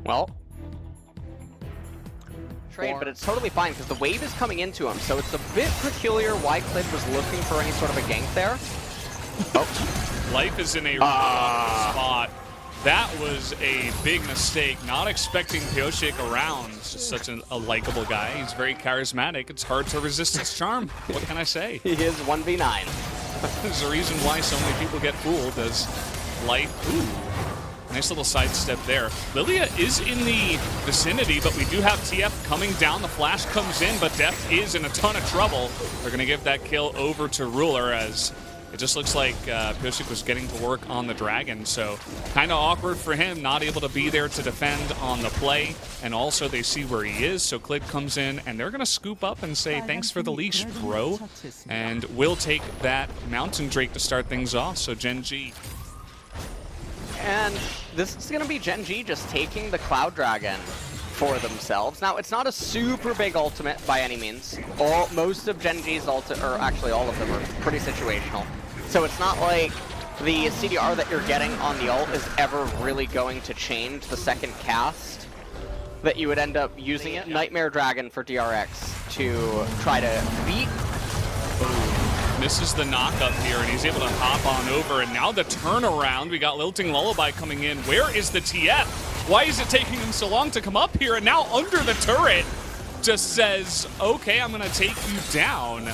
Well, trade, but it's totally fine because the wave is coming into him, so it's a bit peculiar why Clid was looking for any sort of a gank there. Oh. Life is in a spot. That was a big mistake. Not expecting Pyosik around. He's just such a likable guy. He's very charismatic. It's hard to resist his charm. What can I say? He is 1v9. There's a reason why so many people get fooled as Life. Ooh, nice little sidestep there. Lilia is in the vicinity, but we do have TF coming down. The flash comes in, but Deft is in a ton of trouble. They're going to give that kill over to Ruler as it just looks like Pyosik was getting to work on the Dragon, so kind of awkward for him, not able to be there to defend on the play, and also they see where he is, so Clid comes in, and they're going to scoop up and say, thanks for the leash, bro, and we'll take that Mountain Drake to start things off, so Gen.G. And this is going to be Gen.G just taking the Cloud Dragon for themselves. Now, it's not a super big ultimate by any means. Most of Gen.G's ultimate, or actually all of them, are pretty situational. So it's not like the CDR that you're getting on the ult is ever really going to change the second cast that you would end up using it. Nightmare Dragon for DRX to try to beat. Misses the knock-up here, and he's able to hop on over, and now the turnaround. We got Lilting Lullaby coming in. Where is the TF? Why is it taking him so long to come up here? And now under the turret just says, okay, I'm going to take you down.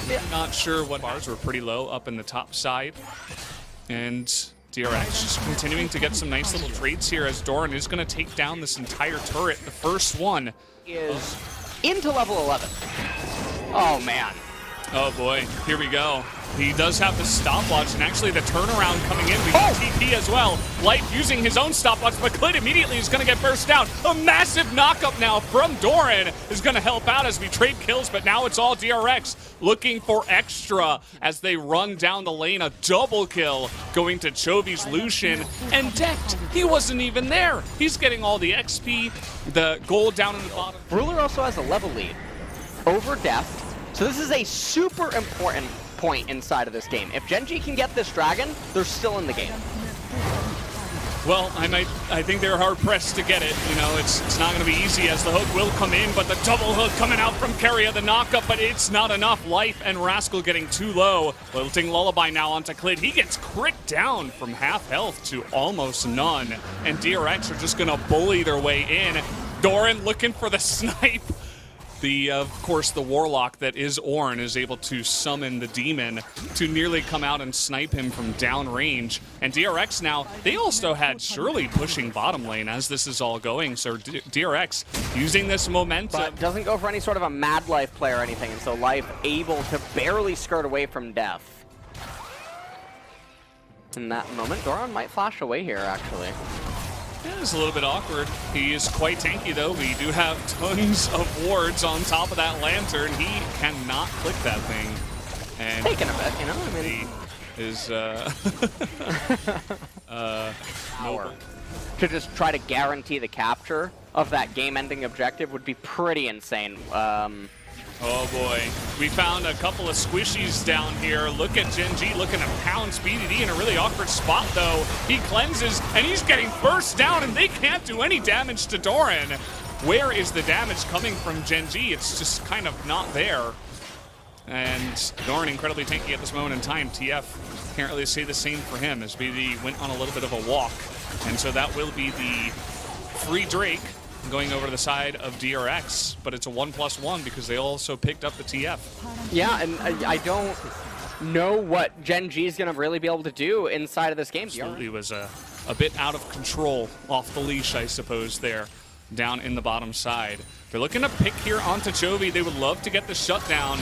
Yeah. Not sure what bars were pretty low up in the top side. And DRX just continuing to get some nice little trades here as Doran is going to take down this entire turret. The first one is into level 11. Oh, man. Oh boy, here we go. He does have the stopwatch, and actually the turnaround coming in. We got TP as well. Life using his own stopwatch, but Clid immediately is going to get burst down. A massive knockup now from Doran is going to help out as we trade kills, but now it's all DRX looking for extra as they run down the lane. A double kill going to Chovy's Lucian, and Deft, he wasn't even there. He's getting all the XP, the gold down in the bottom. Ruler also has a level lead over Deft. So this is a super important point inside of this game. If Gen.G can get this dragon, they're still in the game. Well, I think they're hard pressed to get it. You know, it's not going to be easy as the hook will come in, but the double hook coming out from Keria, the knockup, but it's not enough. Life and Rascal getting too low. Lilting Lullaby now onto Clid. He gets crit down from half health to almost none, and DRX are just going to bully their way in. Doran looking for the snipe. Of course, the Warlock that is Ornn is able to summon the Demon to nearly come out and snipe him from downrange. And DRX now, they also had Shirley pushing bottom lane as this is all going. So DRX using this momentum. But doesn't go for any sort of a Mad Life play or anything, and so Life able to barely skirt away from death. In that moment, Doran might flash away here, actually. Yeah, it's a little bit awkward. He is quite tanky, though. We do have tons of wards on top of that lantern. He cannot click that thing. And taking a bit, you know? I mean, is power. To just try to guarantee the capture of that game-ending objective would be pretty insane. Oh boy, we found a couple of squishies down here. Look at Gen.G looking to pounce BDD in a really awkward spot though. He cleanses and he's getting burst down and they can't do any damage to Doran. Where is the damage coming from Gen.G? It's just kind of not there. And Doran incredibly tanky at this moment in time. TF can't really say the same for him as BDD went on a little bit of a walk. And so that will be the free Drake going over to the side of DRX, but it's a 1+1 because they also picked up the TF. Yeah, and I don't know what Gen.G is going to really be able to do inside of this game. Absolutely was a bit out of control, off the leash, I suppose, there, down in the bottom side. They're looking to pick here onto Chovy. They would love to get the shutdown.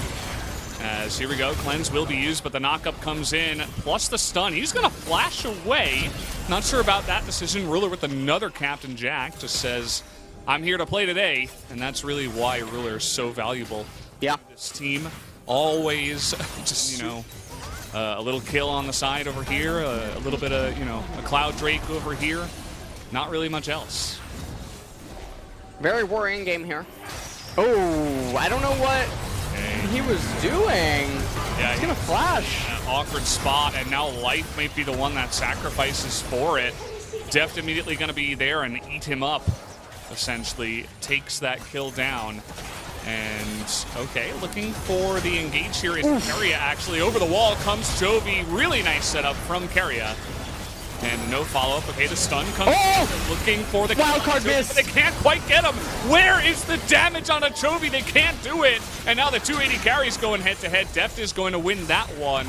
As here we go, cleanse will be used, but the knockup comes in, plus the stun. He's going to flash away. Not sure about that decision. Ruler with another Captain Jack just says, I'm here to play today, and that's really why Ruler is so valuable. Yeah. This team always just, you know, a little kill on the side over here, a little bit of, you know, a Cloud Drake over here. Not really much else. Very worrying game here. Oh, I don't know what he was doing. Yeah, he's going to flash. An awkward spot, and now Life might be the one that sacrifices for it. Deft immediately going to be there and eat him up, essentially. Takes that kill down. And, okay, looking for the engage here is Keria, actually. Over the wall comes Jovi. Really nice setup from Keria. And no follow-up. Okay, the stun comes in. Looking for the wildcard miss. They can't quite get him. Where is the damage on a Jovi? They can't do it. And now the 280 carries going head-to-head. Deft is going to win that one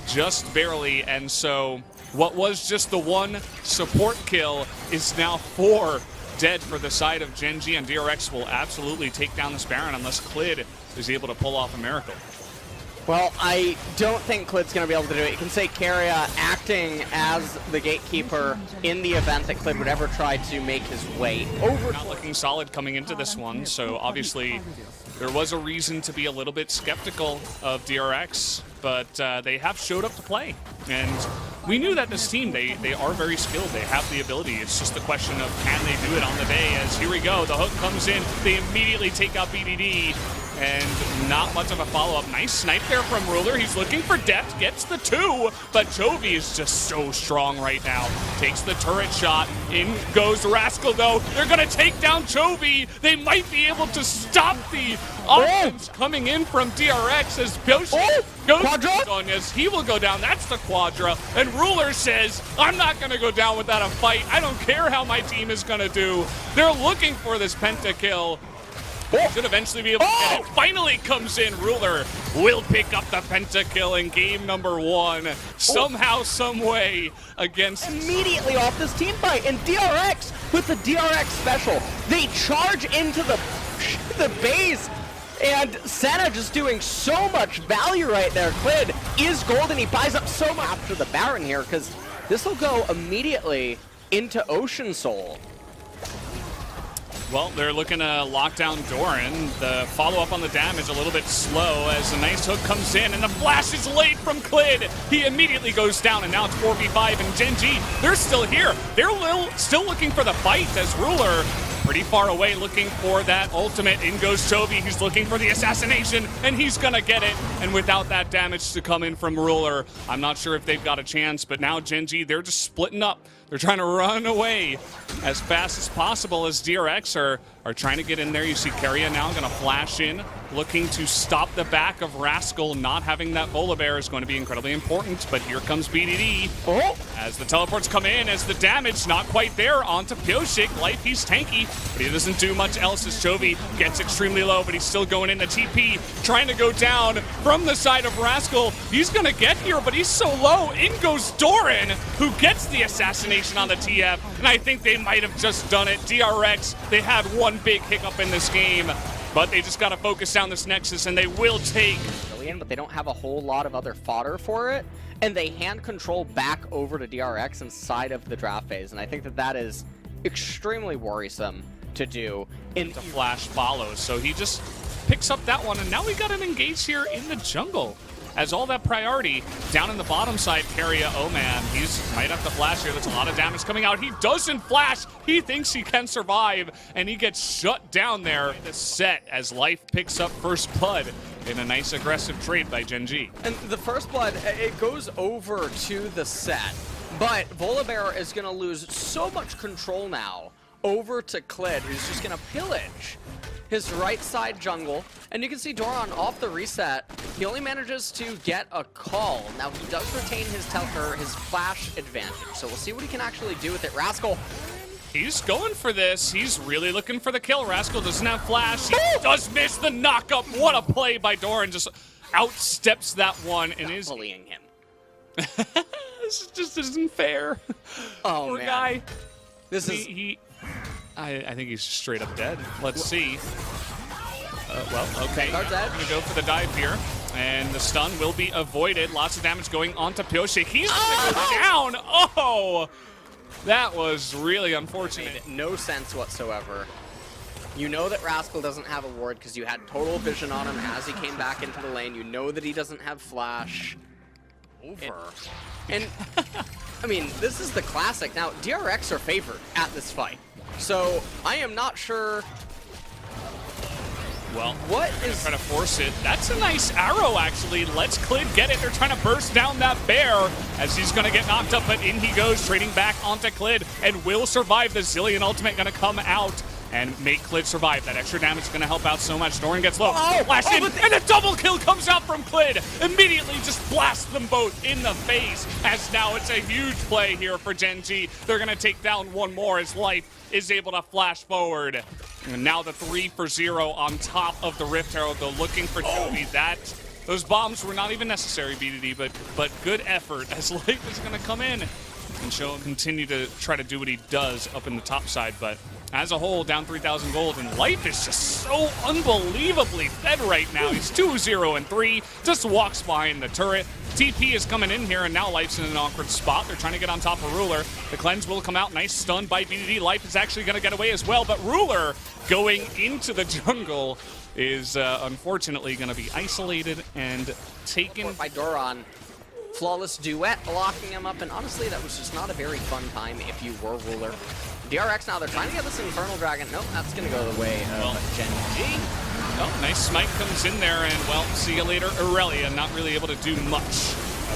just barely. And so what was just the one support kill is now 4 dead for the side of Gen.G, and DRX will absolutely take down this Baron unless Clid is able to pull off a miracle. Well, I don't think Clid's going to be able to do it. You can say Keria acting as the gatekeeper in the event that Clid would ever try to make his way over. Not looking solid coming into this one, so obviously there was a reason to be a little bit skeptical of DRX, but they have showed up to play. And we knew that this team, they are very skilled. They have the ability. It's just a question of can they do it on the day, as here we go. The hook comes in. They immediately take out BDD. And not much of a follow-up. Nice snipe there from Ruler. He's looking for Deft, gets the 2, but Jovi is just so strong right now. Takes the turret shot. In goes Rascal, though. They're going to take down Jovi. They might be able to stop the offense coming in from DRX as Yoshi goes on as he will go down. That's the Quadra. And Ruler says, I'm not going to go down without a fight. I don't care how my team is going to do. They're looking for this pentakill. Should eventually be able to get it. Finally comes in. Ruler will pick up the pentakill in game number 1. Somehow, some way against... Immediately off this team fight. And DRX with the DRX special. They charge into the base. And Senna just doing so much value right there. Clid is golden. He buys up so much after the Baron here because this will go immediately into Ocean Soul. Well, they're looking to lock down Doran. The follow-up on the damage a little bit slow as a nice hook comes in, and the flash is late from Clid. He immediately goes down, and now it's 4v5, and Gen.G, they're still here. They're still looking for the fight as Ruler pretty far away looking for that ultimate. In goes Jovi. He's looking for the assassination, and he's going to get it. And without that damage to come in from Ruler, I'm not sure if they've got a chance, but now Gen.G, they're just splitting up. They're trying to run away as fast as possible as DRX are trying to get in there. You see Keria now going to flash in, looking to stop the back of Rascal. Not having that Volibear is going to be incredibly important, but here comes BDD. As the teleports come in, as the damage not quite there onto Pyoshik. Life, he's tanky, but he doesn't do much else as Jovi gets extremely low, but he's still going into TP, trying to go down from the side of Rascal. He's going to get here, but he's so low. In goes Doran, who gets the assassination on the TF, and I think they might have just done it. DRX, they had one big hiccup in this game, but they just got to focus down this Nexus, and they will take. But they don't have a whole lot of other fodder for it, and they hand control back over to DRX inside of the draft phase, and I think that that is extremely worrisome to do. The flash follows, so he just picks up that one, and now we got him engaged here in the jungle. As all that priority down in the bottom side, Keria, oh man, he's might have to flash here. There's a lot of damage coming out. He doesn't flash. He thinks he can survive, and he gets shut down there. The set as Life picks up first blood in a nice aggressive trade by Gen.G. And the first blood, it goes over to the set, but Volibear is going to lose so much control now over to Clid, who's just going to pillage his right side jungle. And you can see Doran off the reset. He only manages to get a call. Now he does retain his flash advantage. So we'll see what he can actually do with it. Rascal. He's going for this. He's really looking for the kill. Rascal doesn't have flash. He does miss the knockup. What a play by Doran. Just outsteps that one and is bullying him. This just isn't fair. Oh, Poor man. guy. This is... I think he's straight up dead. Let's see. Well, okay. Vanguard's dead. Gonna go for the dive here. And the stun will be avoided. Lots of damage going on to Pyoshik. He's gonna go down. Oh! That was really unfortunate. Made no sense whatsoever. You know that Rascal doesn't have a ward because you had total vision on him as he came back into the lane. You know that he doesn't have flash. And I mean, this is the classic. Now, DRX are favored at this fight. So I am not sure Well, what is trying to force it? That's a nice arrow, actually. Let's Clid get it. They're trying to burst down that bear as he's going to get knocked up, but in he goes, trading back onto Clid, and will survive. The Zilean ultimate going to come out and make Clid survive. That extra damage is going to help out so much. Doran gets low, flash in, and a double kill comes out from Clid. Immediately just blasts them both in the face, as now it's a huge play here for Gen.G. They're going to take down one more as Life is able to flash forward. And now the 3 for 0 on top of the Rift Herald, though, looking for Jovi. Those bombs were not even necessary, BDD, but good effort as Life is going to come in and show him continue to try to do what he does up in the top side. But as a whole, down 3,000 gold, and Life is just so unbelievably fed right now. He's 2-0-3, just walks behind the turret. TP is coming in here, and now Life's in an awkward spot. They're trying to get on top of Ruler. The cleanse will come out. Nice stun by BDD. Life is actually going to get away as well, but Ruler going into the jungle is unfortunately going to be isolated and taken by Doran. Flawless duet blocking him up, and honestly, that was just not a very fun time if you were Ruler. DRX now, they're trying to get this Infernal Dragon. Nope, that's going to go the way of Gen.G. Oh, nice smite comes in there, and well, see you later, Aurelia. Not really able to do much.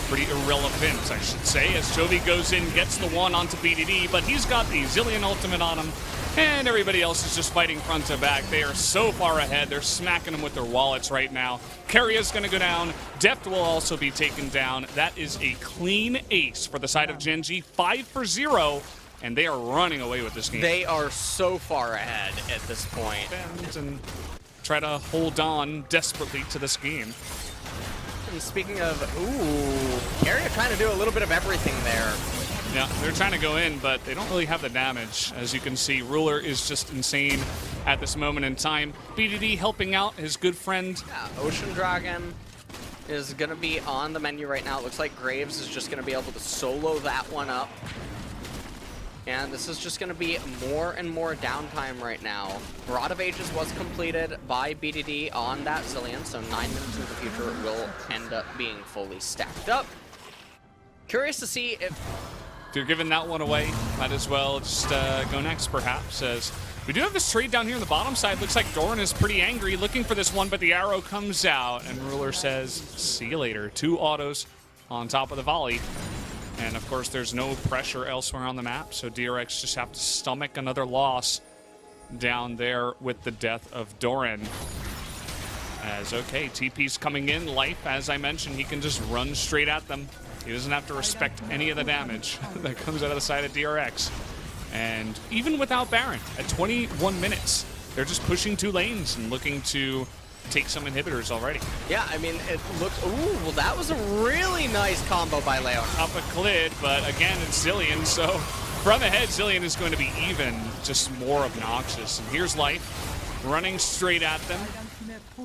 Pretty irrelevant, I should say, as Jovi goes in, gets the one onto BDD, but he's got the Zilean ultimate on him, and everybody else is just fighting front to back. They are so far ahead. They're smacking them with their wallets right now. Keриa's going to go down. Deft will also be taken down. That is a clean ace for the side of Gen.G, 5 for 0. And they are running away with this game. They are so far ahead at this point. And try to hold on desperately to this game. And speaking of, Keria trying to do a little bit of everything there. Yeah, they're trying to go in, but they don't really have the damage. As you can see, Ruler is just insane at this moment in time. BDD helping out his good friend. Yeah, Ocean Dragon is going to be on the menu right now. It looks like Graves is just going to be able to solo that one up. And this is just going to be more and more downtime right now. Rod of Ages was completed by BDD on that Zilean, so 9 minutes in the future it will end up being fully stacked up. Curious to see if they're giving that one away. Might as well just go next, perhaps, as we do have this trade down here on the bottom side. Looks like Doran is pretty angry looking for this one, but the arrow comes out, and Ruler says, see you later. 2 autos on top of the volley. And of course, there's no pressure elsewhere on the map, so DRX just have to stomach another loss down there with the death of Doran. As, okay, TP's coming in. Life, as I mentioned, he can just run straight at them. He doesn't have to respect any of the damage that comes out of the side of DRX. And even without Baron, at 21 minutes, they're just pushing 2 lanes and looking to take some inhibitors already. Yeah, I mean, it looks... Ooh, well, that was a really nice combo by Leon. Up a Clid, but again, it's Zilean, so from ahead, Zilean is going to be even just more obnoxious. And here's Life running straight at them.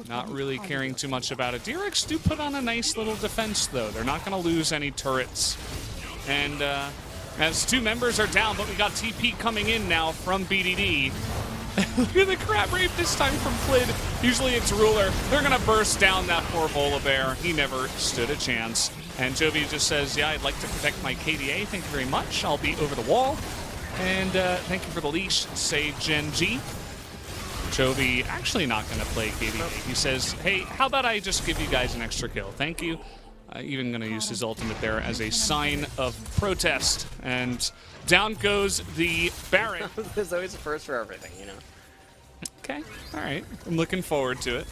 Not really caring too much about it. DRX do put on a nice little defense, though. They're not going to lose any turrets. And as 2 members are down, but we got TP coming in now from BDD. Look at the crab rape this time from Clid. Usually it's Ruler. They're going to burst down that poor Volibear. He never stood a chance. And Jovi just says, yeah, I'd like to protect my KDA. Thank you very much. I'll be over the wall. And thank you for the leash, say Gen.G. Jovi actually not going to play KDA. He says, hey, how about I just give you guys an extra kill? Thank you. Even going to use his ultimate there as a sign of protest. And down goes the Baron. There's always a first for everything, you know. Okay, all right. I'm looking forward to it.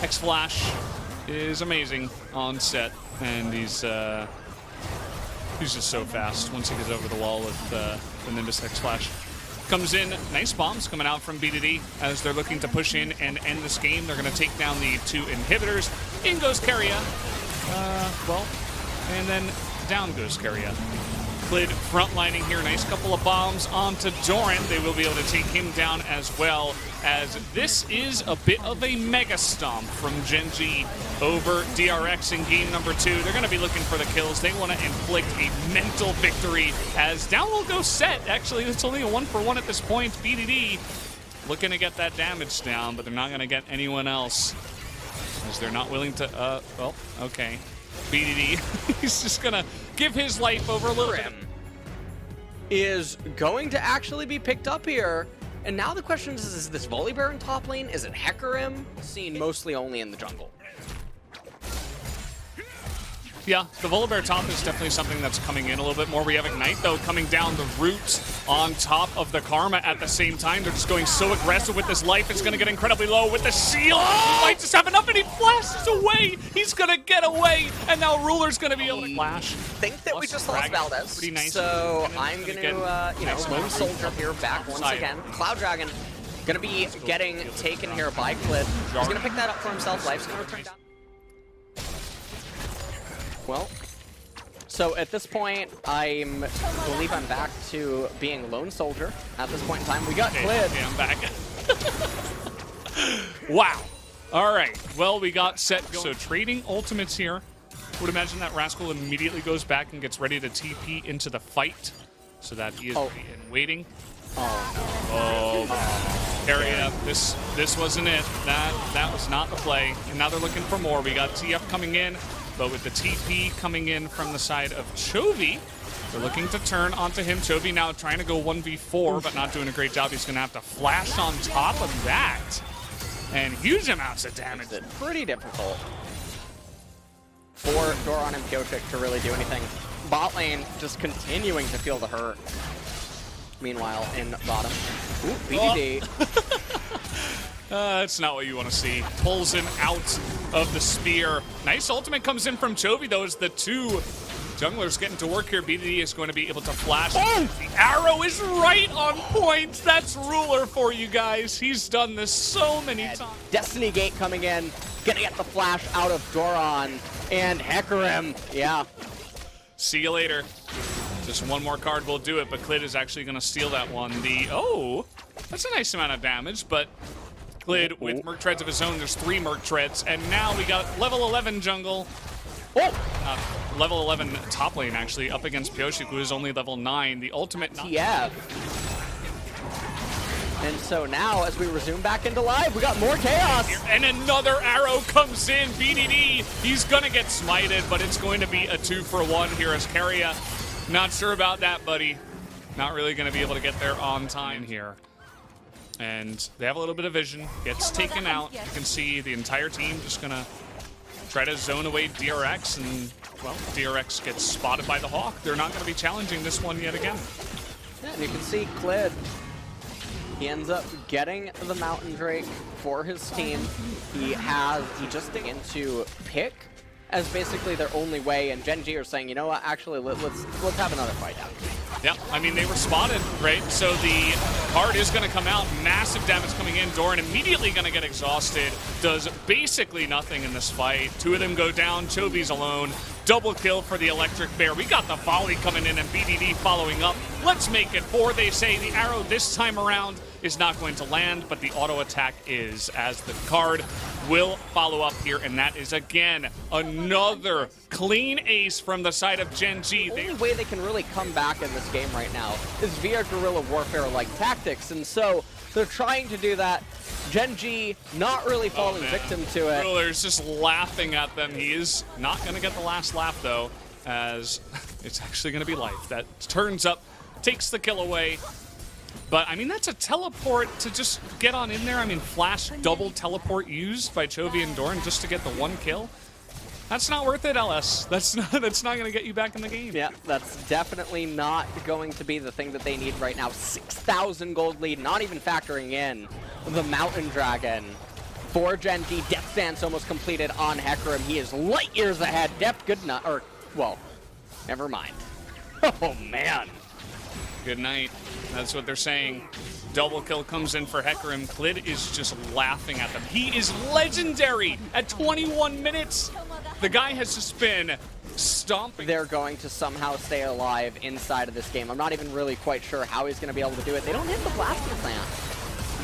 X-Flash is amazing on set, and he's just so fast once he gets over the wall with the Nimbus X-Flash. Comes in, nice bombs coming out from BDD as they're looking to push in and end this game. They're going to take down the 2 inhibitors. In goes Keria. And then down goes Keria. Clid frontlining here. Nice couple of bombs onto Doran. They will be able to take him down as well, as this is a bit of a mega stomp from Gen.G over DRX in game number 2. They're going to be looking for the kills. They want to inflict a mental victory as down will go Set. Actually, it's only a 1-for-1 at this point. BDD looking to get that damage down, but they're not going to get anyone else as they're not willing to, well, okay. BDD, he's just going to give his life over a little bit. Is going to actually be picked up here. And now the question is this Volibear in top lane? Is it Hecarim? Seen mostly only in the jungle. Yeah, the Volibear top is definitely something that's coming in a little bit more. We have Ignite, though, coming down the root on top of the Karma at the same time. They're just going so aggressive with this life. It's going to get incredibly low with the shield. He might just have enough, and he flashes away. He's going to get away, and now Ruler's going to be able to flash. I think that we just lost Valdez. Nice. So I'm going to, Lone Soldier here back once again. Cloud Dragon going to be getting taken here by Clid. He's going to pick that up for himself. Life's going to return down. Well, so at this point, I believe I'm back to being Lone Soldier. At this point in time, we got Clid. Okay, I'm back. Wow. All right. Well, we got set going. So trading ultimates here. Would imagine that Rascal immediately goes back and gets ready to TP into the fight. So that he is in waiting. Oh, no. Area. This wasn't it. That was not the play. And now they're looking for more. We got TF coming in. But with the TP coming in from the side of Chovy, they're looking to turn onto him. Chovy now trying to go 1v4, but not doing a great job. He's going to have to flash on top of that. And huge amounts of damage. It's pretty difficult for Doran and Piotrek to really do anything. Bot lane just continuing to feel the hurt. Meanwhile, in bottom. Ooh, BDD. That's not what you want to see. Pulls him out of the spear. Nice ultimate comes in from Chovy, though, as the two junglers getting to work here. BDD is going to be able to flash. Oh! The arrow is right on point. That's Ruler for you guys. He's done this so many times. Destiny Gate coming in. Gonna get the flash out of Doran. And Hecarim. Yeah. See you later. Just one more card will do it, but Clid is actually going to steal that one. That's a nice amount of damage, but Clid with Merc Treads of his own. There's 3 Merc Treads, and now we got level 11 jungle. Level 11 top lane, actually, up against Piotrek, who is only level 9. The ultimate... Yeah. And so now, as we resume back into live, we got more chaos. And another arrow comes in. BDD, he's going to get smited, but it's going to be a 2-for-1 here as Keria. Not sure about that, buddy. Not really going to be able to get there on time here. And they have a little bit of vision. Gets taken out. You can see the entire team just going to try to zone away DRX. And, well, DRX gets spotted by the Hawk. They're not going to be challenging this one yet again. Yeah, and you can see Clid. He ends up getting the Mountain Drake for his team. He just into pick as basically their only way, and Gen.G are saying, you know what, actually, let's have another fight out. Yeah, I mean, they were spotted, right? So the card is going to come out. Massive damage coming in. Doran immediately going to get exhausted. Does basically nothing in this fight. 2 of them go down. Chovy's alone. Double kill for the Electric Bear. We got the volley coming in and BDD following up. Let's make it 4. They say the arrow this time around is not going to land, but the auto attack is, as the card will follow up here, and that is again another clean ace from the side of Gen.G. The only way they can really come back in this game right now is via guerrilla warfare-like tactics, and so they're trying to do that. Gen.G not really falling victim to it. Ruler's just laughing at them. He is not going to get the last laugh, though, as it's actually going to be Life that turns up, takes the kill away. But, I mean, that's a teleport to just get on in there. I mean, flash double teleport used by Chovy and Doran just to get the 1 kill. That's not worth it, LS. That's not going to get you back in the game. Yeah, that's definitely not going to be the thing that they need right now. 6,000 gold lead, not even factoring in the Mountain Dragon. For Gen.G, Death Dance almost completed on Hecarim. He is light years ahead. Depth, good night. Or, well, never mind. Oh, man. Good night. That's what they're saying. Double kill comes in for Hecarim. Clid is just laughing at them. He is legendary at 21 minutes. The guy has just been stomping. They're going to somehow stay alive inside of this game. I'm not even really quite sure how he's going to be able to do it. They don't hit the blaster plant.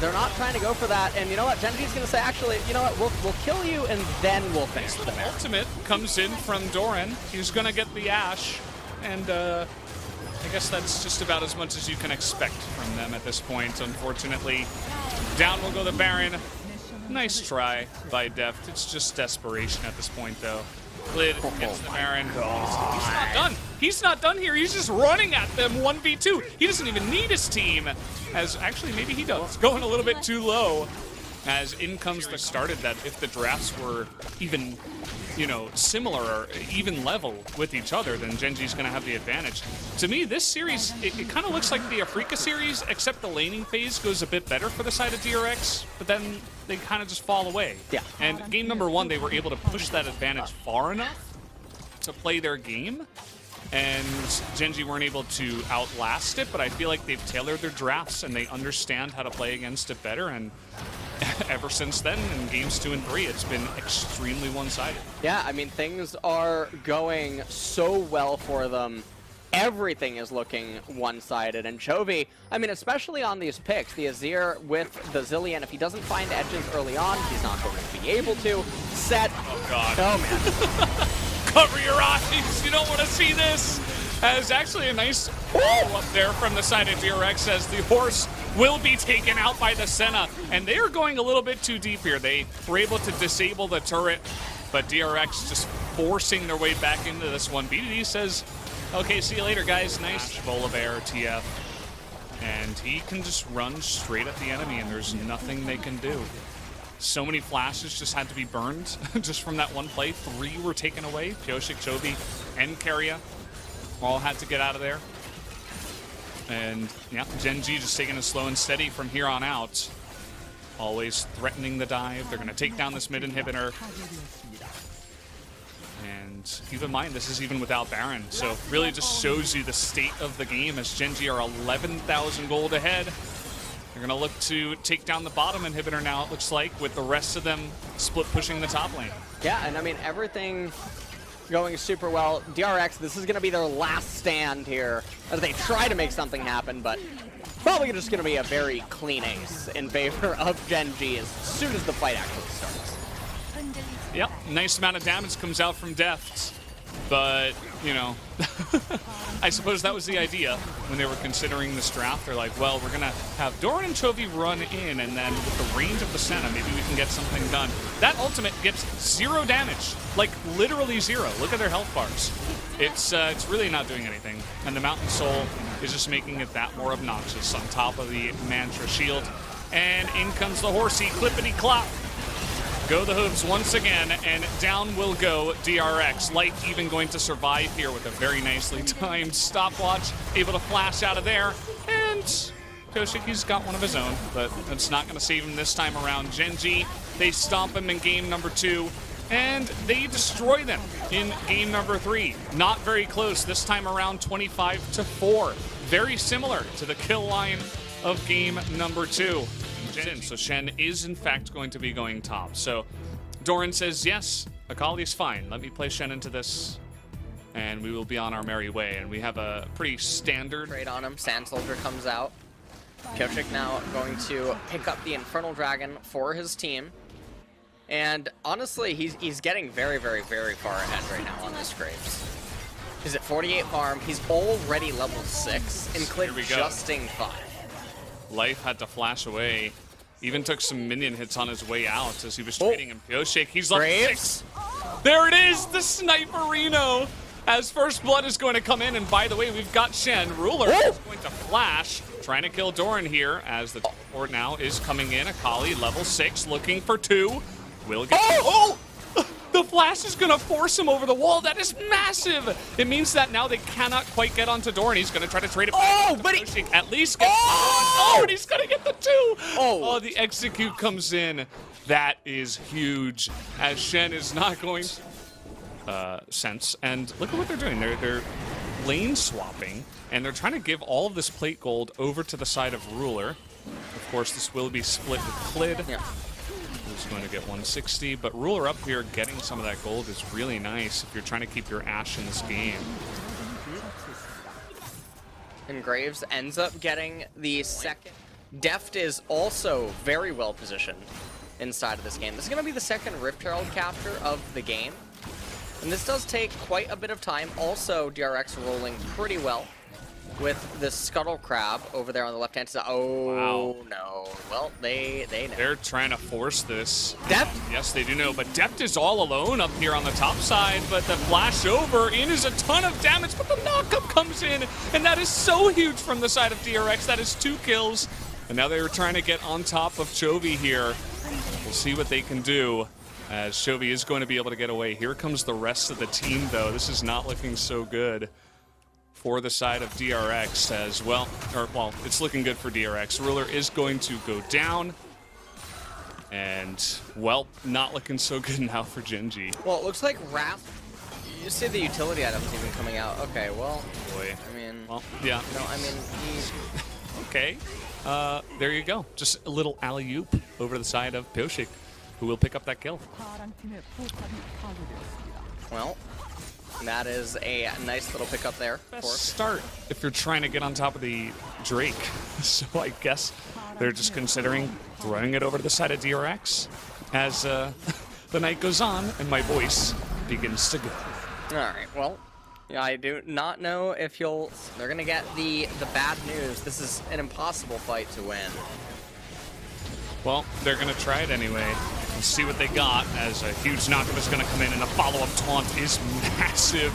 They're not trying to go for that. And you know what? Gen.G's going to say, actually, you know what? We'll kill you and then we'll finish the match. Ultimate comes in from Doran. He's going to get the Ashe. And, I guess that's just about as much as you can expect from them at this point, unfortunately. Down will go the Baron. Nice try by Deft. It's just desperation at this point, though. Clid gets the Baron. He's not done. he's not done here. He's just running at them 1v2. He doesn't even need his team. As actually, maybe he does. Going a little bit too low. As in comes the started that if the drafts were even, you know, similar or even level with each other, then Gen.G's going to have the advantage. To me, this series, it kind of looks like the Africa series, except the laning phase goes a bit better for the side of DRX, but then they kind of just fall away. Yeah. And game number 1, they were able to push that advantage far enough to play their game, and Gen.G weren't able to outlast it, but I feel like they've tailored their drafts and they understand how to play against it better, and ever since then, in games 2 and 3, it's been extremely one-sided. Yeah, I mean, things are going so well for them. Everything is looking one-sided. And Chovy, I mean, especially on these picks, the Azir with the Zillion, if he doesn't find edges early on, he's not going to be able to. Set. Oh, God. Oh, man. Cover your eyes. You don't want to see this. As actually a nice follow up there from the side of DRX as the horse will be taken out by the Senna. And they are going a little bit too deep here. They were able to disable the turret, but DRX just forcing their way back into this one. BDD says, okay, see you later, guys. Nice Volibear TF. And he can just run straight at the enemy, and there's nothing they can do. So many flashes just had to be burned just from that one play. 3 were taken away. Pioshik, Chovy, and Keria all had to get out of there. And yeah, Gen.G just taking it slow and steady from here on out. Always threatening the dive. They're going to take down this mid inhibitor. And keep in mind, this is even without Baron. So really just shows you the state of the game as Gen.G are 11,000 gold ahead. They're going to look to take down the bottom inhibitor now, it looks like, with the rest of them split pushing the top lane. Yeah, and I mean, everything going super well. DRX, this is going to be their last stand here as they try to make something happen, but probably just going to be a very clean ace in favor of Gen.G as soon as the fight actually starts. Yep, nice amount of damage comes out from Deft, but, you know, I suppose that was the idea when they were considering this draft. They're like, well, we're going to have Doran and Chovy run in, and then with the range of the Senna, maybe we can get something done. That ultimate gets 0 damage, like literally 0. Look at their health bars. It's really not doing anything, and the Mountain Soul is just making it that more obnoxious on top of the Mantra Shield. And in comes the horsey, clippity-clop. Go the hooves once again, and down will go DRX. Light even going to survive here with a very nicely timed stopwatch, able to flash out of there, and Koshiki's got one of his own, but that's not going to save him this time around. Gen.G, they stomp him in game number 2, and they destroy them in game number 3. Not very close, this time around 25-4. Very similar to the kill line of game number 2. So Shen is in fact going to be going top. So Doran says, yes, Akali's fine. Let me play Shen into this, and we will be on our merry way. And we have a pretty standard Trade on him. Sand Soldier comes out. Pioshik now going to pick up the Infernal Dragon for his team. And honestly, he's getting very, very, very far ahead right now on this Graves. He's at 48 farm. He's already level 6 and click justing 5. Life had to flash away. Even took some minion hits on his way out as he was trading him. Pioshik, he's level 6. There it is, the Sniperino. As First Blood is going to come in, and by the way, we've got Shen. Ruler is going to flash, trying to kill Doran here as the teleport now is coming in. Akali, level 6, looking for 2. Will get... The flash is going to force him over the wall. That is massive. It means that now they cannot quite get onto Doran. He's going to try to trade it back. But he at least gets and he's going to get the 2. Oh, the execute comes in. That is huge, as Shen is not going sense. And look at what they're doing. They're lane swapping, and they're trying to give all of this plate gold over to the side of Ruler. Of course, this will be split with Clid. Yeah. Who's going to get 160, but Ruler up here getting some of that gold is really nice if you're trying to keep your Ashe in this game. And Graves ends up getting the second. Deft is also very well positioned inside of this game. This is going to be the second Rift Herald capture of the game. And this does take quite a bit of time. Also, DRX rolling pretty well. with the Scuttle Crab over there on the left-hand side. Oh, wow. No. Well, they know. They're trying to force this. Depth? Yes, they do know, but Depth is all alone up here on the top side, but the flash over in is a ton of damage, but the knockup comes in, and that is so huge from the side of DRX. That is 2 kills, and now they're trying to get on top of Chovy here. We'll see what they can do, as Chovy is going to be able to get away. Here comes the rest of the team, though. This is not looking so good for the side of DRX as well. Well, it's looking good for DRX. Ruler is going to go down. And, well, not looking so good now for Gen.G. Well, it looks like you see the utility items even coming out. Okay, well, boy. I mean, well, yeah. No, I mean, okay. There you go. Just a little alley-oop over the side of Pioshik, who will pick up that kill. Well, that is a nice little pickup there. Best start if you're trying to get on top of the Drake. So I guess they're just considering throwing it over to the side of DRX as the night goes on and my voice begins to go. All right, well, yeah, I do not know if they're going to get the bad news. This is an impossible fight to win. Well, they're going to try it anyway. We'll see what they got, as a huge knockup is going to come in, and a follow-up taunt is massive.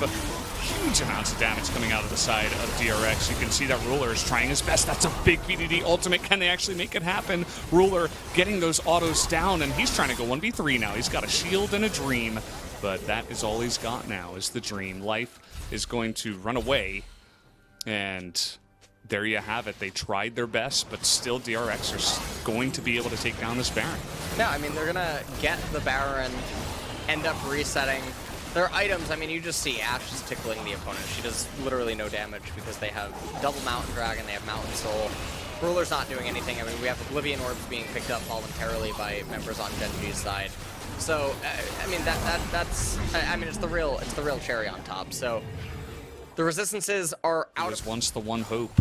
Huge amounts of damage coming out of the side of DRX. You can see that Ruler is trying his best. That's a big BDD ultimate. Can they actually make it happen? Ruler getting those autos down, and he's trying to go 1v3 now. He's got a shield and a dream, but that is all he's got now is the dream. Life is going to run away, and there you have it. They tried their best, but still DRX are going to be able to take down this Baron. Yeah, I mean, they're going to get the Baron, end up resetting their items. I mean, you just see Ashe just tickling the opponent. She does literally no damage because they have double Mountain Dragon, they have Mountain Soul. Ruler's not doing anything. I mean, we have Oblivion Orbs being picked up voluntarily by members on Gen.G's side. So, I mean, that's I mean, it's the real cherry on top. So, the resistances are out. It was once the one hope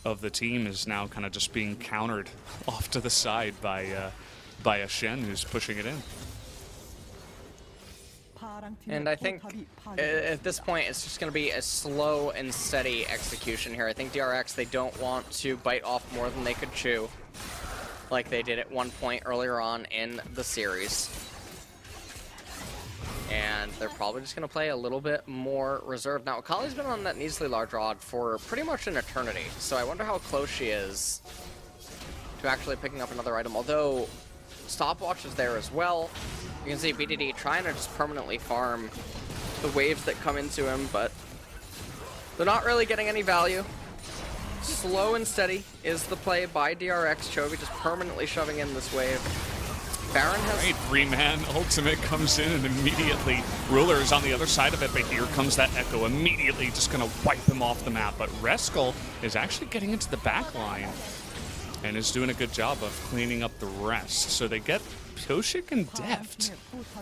of the team is now kind of just being countered off to the side by a Shen who's pushing it in. And I think at this point it's just going to be a slow and steady execution here. I think DRX, they don't want to bite off more than they could chew, like they did at one point earlier on in the series. And they're probably just going to play a little bit more reserved. Now, Akali's been on that needlessly large rod for pretty much an eternity, so I wonder how close she is to actually picking up another item, although Stopwatch is there as well. You can see BDD trying to just permanently farm the waves that come into him, but they're not really getting any value. Slow and steady is the play by DRX. Chovy just permanently shoving in this wave. Baron has... Right, 3-man ultimate comes in, and immediately Ruler is on the other side of it, but here comes that Echo, immediately just going to wipe him off the map. But Reskull is actually getting into the back line and is doing a good job of cleaning up the rest. So they get Pioshik and Deft,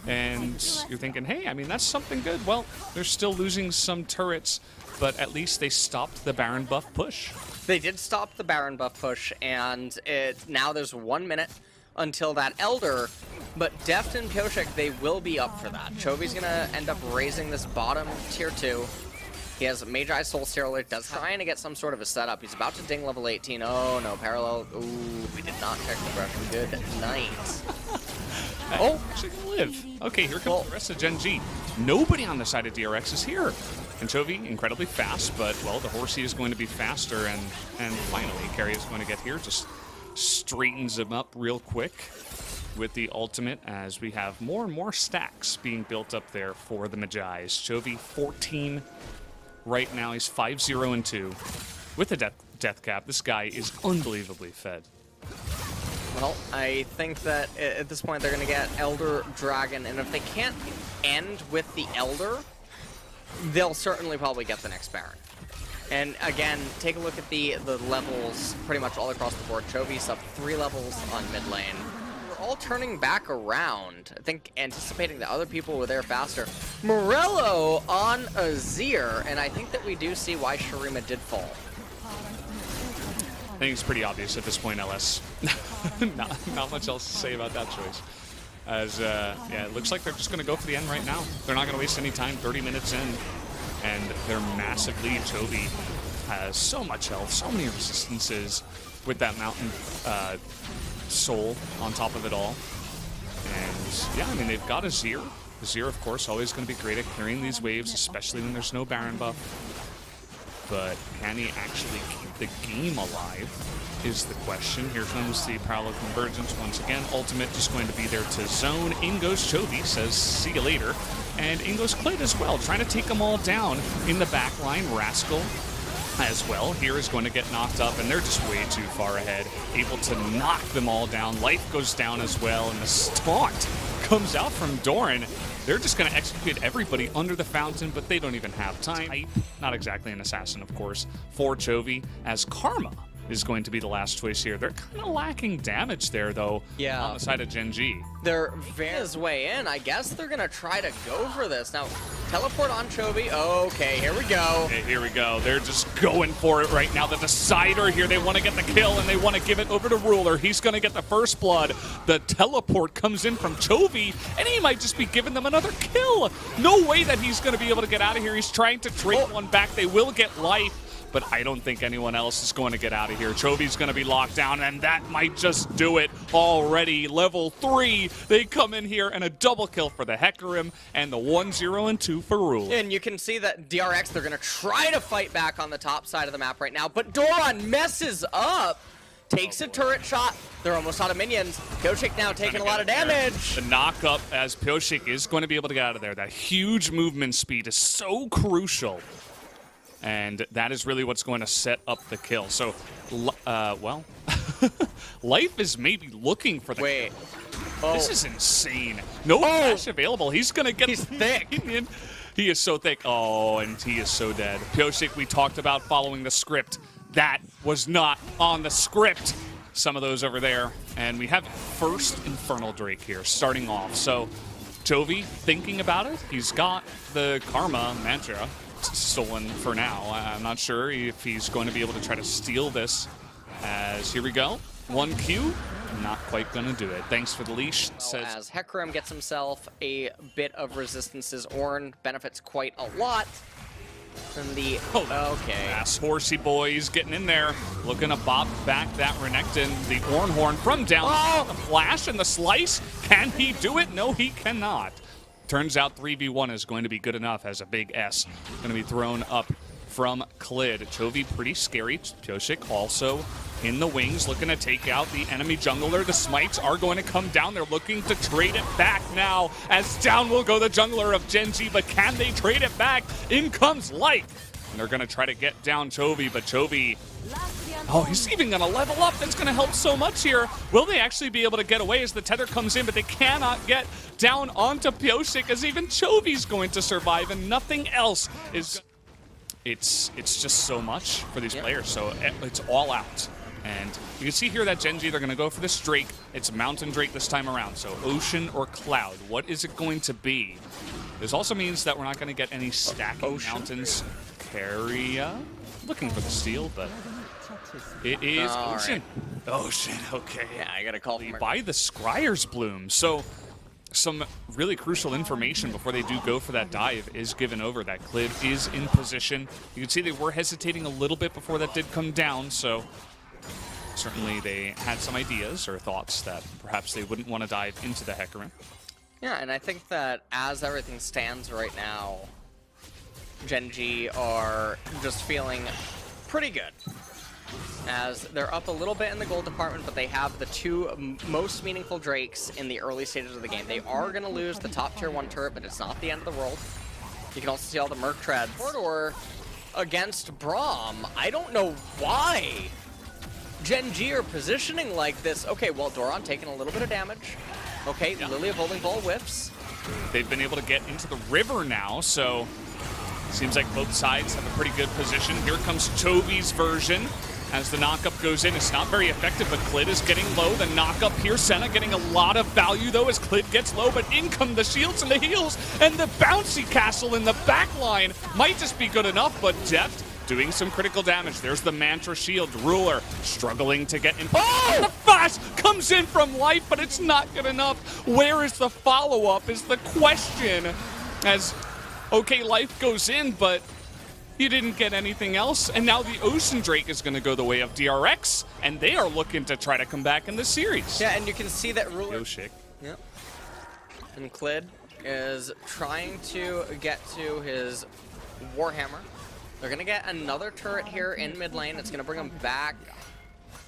and you're thinking, hey, I mean, that's something good. Well, they're still losing some turrets, but at least they stopped the Baron buff push. They did stop the Baron buff push, and now there's 1 minute until that Elder, but Deft and Pioshik, they will be up for that. Chovy's gonna end up raising this bottom tier 2. He has Magi Soul Steroid, trying to get some sort of a setup. He's about to ding level 18. Oh no, parallel. Ooh, we did not check the brush. Good night. Oh, actually gonna live. Okay, here comes the rest of Gen.G. Nobody on the side of DRX is here. And Chovy, incredibly fast, but, well, the Horsey is going to be faster, and finally, Carry is going to get here. Just straightens him up real quick with the ultimate, as we have more and more stacks being built up there for the Magi's. Chovy 14 right now. He's 5-0-2 with the death cap. This guy is unbelievably fed. Well, I think that at this point they're going to get Elder Dragon, and if they can't end with the Elder, they'll certainly probably get the next Baron. And again, take a look at the levels pretty much all across the board. Chovy's up 3 levels on mid lane. We're all turning back around. I think anticipating that other people were there faster. Morello on Azir, and I think that we do see why Shurima did fall. I think it's pretty obvious at this point, LS. not much else to say about that choice. As, yeah, it looks like they're just going to go for the end right now. They're not going to waste any time, 30 minutes in. And their massive lead, Chovy has so much health, so many resistances with that mountain soul on top of it all. And yeah, I mean, they've got a Azir. Azir, of course, always going to be great at carrying these waves, especially when there's no Baron buff. But can he actually keep the game alive is the question. Here comes the parallel convergence once again. Ultimate just going to be there to zone. In goes Chovy, says see you later. And in goes Clid as well, trying to take them all down in the back line. Rascal as well here is going to get knocked up, and they're just way too far ahead, able to knock them all down. Life goes down as well, and the taunt comes out from Doran. They're just going to execute everybody under the fountain, but they don't even have time. Not exactly an assassin, of course, for Chovy, as Karma is going to be the last choice here. They're kind of lacking damage there, though, on the side of Gen.G. They're his way in. I guess they're going to try to go for this. Now, teleport on Chovy. Okay, here we go. Okay, here we go. They're just going for it right now. The decider here, they want to get the kill, and they want to give it over to Ruler. He's going to get the first blood. The teleport comes in from Chovy, and he might just be giving them another kill. No way that he's going to be able to get out of here. He's trying to trade one back. They will get life, but I don't think anyone else is going to get out of here. Chovy's going to be locked down, and that might just do it already. Level 3, they come in here, and a double kill for the Hecarim, and the 1-0 and 2 for Rule. And you can see that DRX, they're going to try to fight back on the top side of the map right now, but Doran messes up. Takes a turret shot. They're almost out of minions. Pyosik now taking a lot of damage. The knock up as Pyosik is going to be able to get out of there. That huge movement speed is so crucial. And that is really what's going to set up the kill. So, well, Life is maybe looking for the kill. Oh. This is insane. No flash available. He's going to get He's thick. He is so thick. Oh, and he is so dead. Pyosik, we talked about following the script. That was not on the script. Some of those over there. And we have first Infernal Drake here starting off. So, Chovy thinking about it. He's got the Karma mantra stolen for now. I'm not sure if he's going to be able to try to steal this. As here we go. 1Q, not quite going to do it. Thanks for the leash. Says as Hecarim gets himself a bit of resistances, Ornn benefits quite a lot. And the okay, fast horsey boys getting in there, looking to bob back that Renekton. The Ornhorn from down. The flash and the slice. Can he do it? No, he cannot. Turns out 3v1 is going to be good enough as a big S going to be thrown up from Clid. Chovy pretty scary. Pyosik also in the wings looking to take out the enemy jungler. The smites are going to come down. They're looking to trade it back now as down will go the jungler of Gen.G, but can they trade it back? In comes Light. And they're going to try to get down Chovy, but Chovy, oh, he's even going to level up. That's going to help so much here. Will they actually be able to get away as the tether comes in, but they cannot get down onto Pyosik as even Chovy's going to survive, and nothing else is... It's just so much for these players, so it's all out. And you can see here that Gen.G, they're going to go for this Drake. It's Mountain Drake this time around, so Ocean or Cloud. What is it going to be? This also means that we're not going to get any stacking mountains. Caria, looking for the steal, but it is Ocean. Right. Ocean, okay. Yeah, I got to call by the Scryer's Bloom. So some really crucial information before they do go for that dive is given over. That Clid is in position. You can see they were hesitating a little bit before that did come down, so certainly they had some ideas or thoughts that perhaps they wouldn't want to dive into the Hecarim. Yeah, and I think that as everything stands right now, Gen.G are just feeling pretty good. As they're up a little bit in the gold department, but they have the two most meaningful Drakes in the early stages of the game. They are going to lose the top tier 1 turret, but it's not the end of the world. You can also see all the Merc treads. Corridor against Braum. I don't know why Gen.G are positioning like this. Okay, well, Doran taking a little bit of damage. Okay, Lily of Holding Ball whiffs. They've been able to get into the river now, so seems like both sides have a pretty good position. Here comes Chovy's version. As the knockup goes in, it's not very effective, but Clid is getting low. The knockup here, Senna getting a lot of value, though, as Clid gets low, but in come the shields and the heals, and the bouncy castle in the back line might just be good enough, but Deft doing some critical damage. There's the Mantra shield. Ruler struggling to get in. Oh! The flash comes in from Life, but it's not good enough. Where is the follow-up is the question. As, okay, Life goes in, but You didn't get anything else, and now the Ocean Drake is going to go the way of DRX, and they are looking to try to come back in the series. Yeah, and you can see that Ruler... Yoshik. Yep. And Clid is trying to get to his Warhammer. They're going to get another turret here in mid lane. It's going to bring them back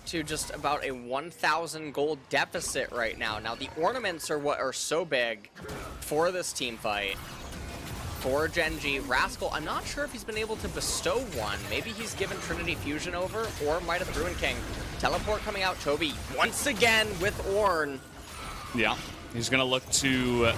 to just about a 1,000 gold deficit right now. Now, the ornaments are what are so big for this team fight. For Gen.G, Rascal, I'm not sure if he's been able to bestow one. Maybe he's given Trinity Fusion over, or might have Ruin King. Teleport coming out, Chobi once again with Ornn. Yeah, he's going to look to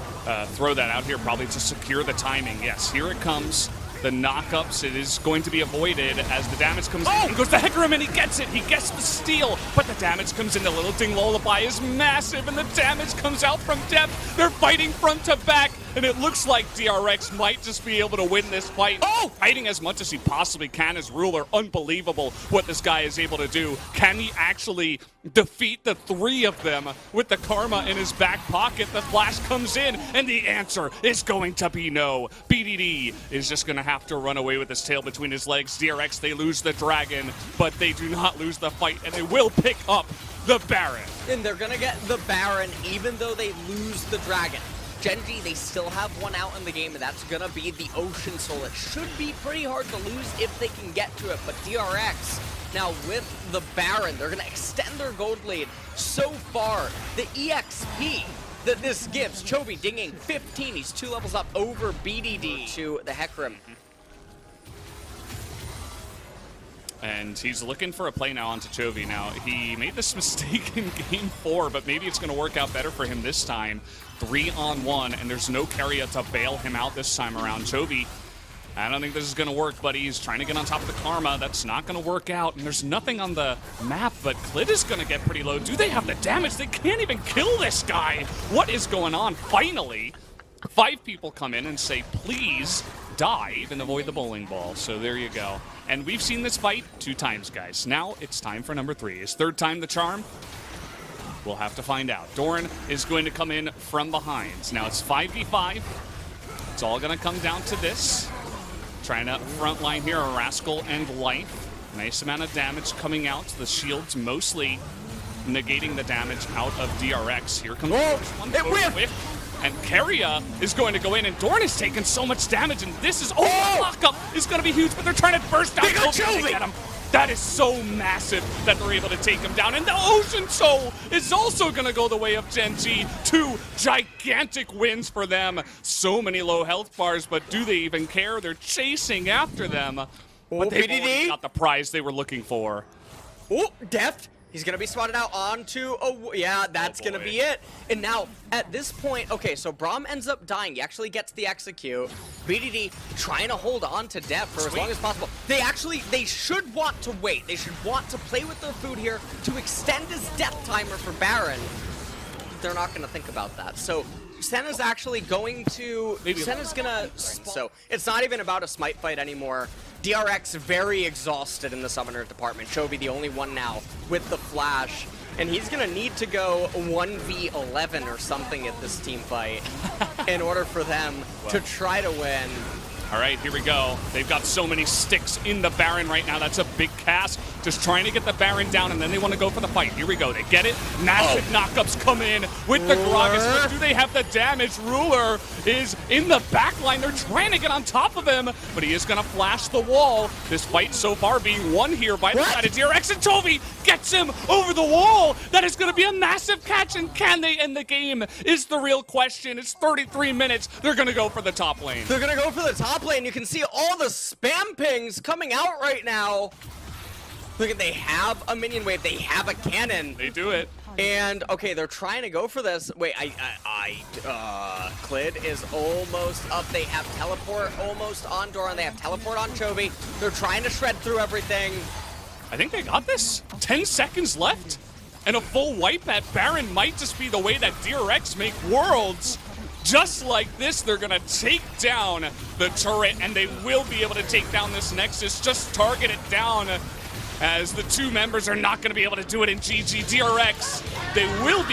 throw that out here, probably to secure the timing. Yes, here it comes. The knockups, it is going to be avoided as the damage comes in. And goes to Hecarim, and he gets it. He gets the steal, but the damage comes in. The Little Ding Lullaby is massive, and the damage comes out from depth. They're fighting front to back, and it looks like DRX might just be able to win this fight. Fighting as much as he possibly can as Ruler. Unbelievable what this guy is able to do. Can he actually defeat the three of them with the Karma in his back pocket? The flash comes in, and the answer is going to be no. BDD is just going to have to run away with his tail between his legs. DRX, they lose the dragon, but they do not lose the fight, and they will pick up the Baron. And they're going to get the Baron even though they lose the dragon. Gen.G, they still have one out in the game, and that's going to be the Ocean Soul. It should be pretty hard to lose if they can get to it, but DRX, now with the Baron, they're going to extend their gold lead so far. The EXP that this gives, Chobi dinging 15, he's 2 levels up over BDD to the Hecarim. And he's looking for a play now onto Chovy. Now, he made this mistake in Game 4, but maybe it's going to work out better for him this time. 3-on-1, and there's no Keria to bail him out this time around. Chovy, I don't think this is going to work, but he's trying to get on top of the Karma. That's not going to work out, and there's nothing on the map, but Clid is going to get pretty low. Do they have the damage? They can't even kill this guy. What is going on? Finally, 5 people come in and say, please dive and avoid the bowling ball. So there you go. And we've seen this fight 2 times, guys. Now it's time for number 3. Is 3rd time the charm? We'll have to find out. Doran is going to come in from behind. Now it's 5v5. It's all going to come down to this. Trying to front line here, a Rascal and Life. Nice amount of damage coming out. The shields mostly negating the damage out of DRX. Here comes the first one. Whiff. And Keria is going to go in, and Doran is taking so much damage, and this is, the lockup is going to be huge, but they're trying to burst out to get him. That is so massive that they're able to take him down, and the Ocean Soul is also going to go the way of Gen.G. 2 gigantic wins for them. So many low health bars, but do they even care? They're chasing after them, but they've already got the prize they were looking for. Deft. He's going to be spotted out onto, yeah, that's going to be it. And now, at this point, okay, so Braum ends up dying. He actually gets the execute. BDD trying to hold on to Def for as long as possible. They should want to wait. They should want to play with their food here to extend his death timer for Baron. They're not going to think about that. So Senna's actually going to, Senna's going to, so it's not even about a smite fight anymore. DRX very exhausted in the summoner department. Chobi the only one now with the flash. And he's going to need to go 1v11 or something at this team fight in order for them to try to win. All right, here we go. They've got so many sticks in the Baron right now. That's a big cast. Just trying to get the Baron down, and then they want to go for the fight. Here we go. They get it. Massive knockups come in with the Gragas, but do they have the damage? Ruler is in the back line. They're trying to get on top of him, but he is going to flash the wall. This fight so far being won here by the side of DRX, and Chovy gets him over the wall. That is going to be a massive catch, and can they end the game is the real question. It's 33 minutes. They're going to go for the top lane. They're going to go for the top lane. You can see all the spam pings coming out right now. Look at, they have a minion wave. They have a cannon. They do it. And, okay, they're trying to go for this. Wait, Clid is almost up. They have teleport almost on Doran. They have teleport on Chobi. They're trying to shred through everything. I think they got this. 10 seconds left. And a full wipe at Baron might just be the way that DRX make worlds. Just like this, they're going to take down the turret, and they will be able to take down this Nexus. Just target it down, as the 2 members are not going to be able to do it in GG. DRX, they will be